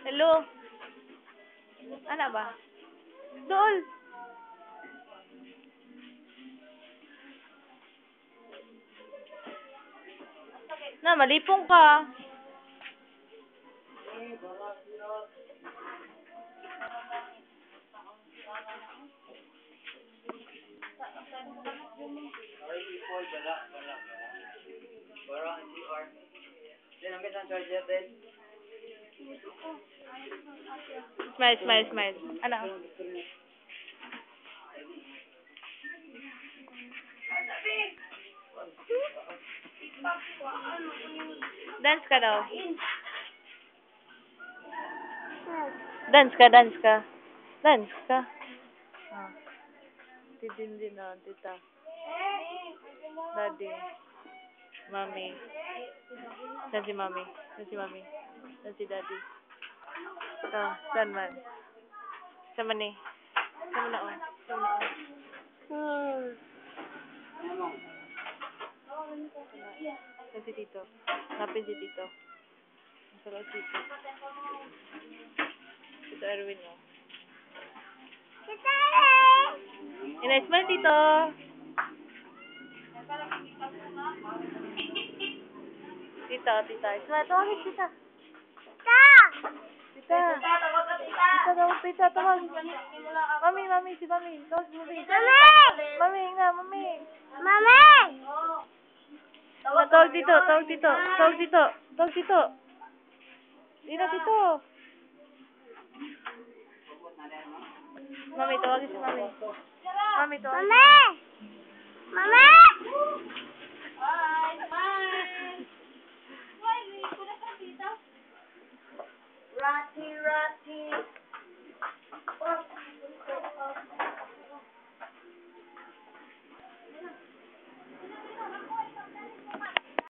Hello? Ano ba? Dool! Na, malipong ka. Smile, smile, smile. Ano? Dance ka daw. Dance ka, dance ka. Dance ka. Ah. Din na, tita. Daddy. Mami. Saan si mami? Saan si mami? Saan si daddy? Oh, saan man? Saan man eh? Saan man ako? Saan man ako? Saan si tito? Hanapin si tito. Masarap si tito. Tito Erwin mo. Ina-smile tito. Tita, tita. Smile. Tawagin tita. Tita. Tita, tawag. Mami, si mami. Tawag mo rin. Mami, nga, mami. Tawag dito. Dito, tito. Mami, tawagin si mami. Mami, tawagin. Mama! Ratty.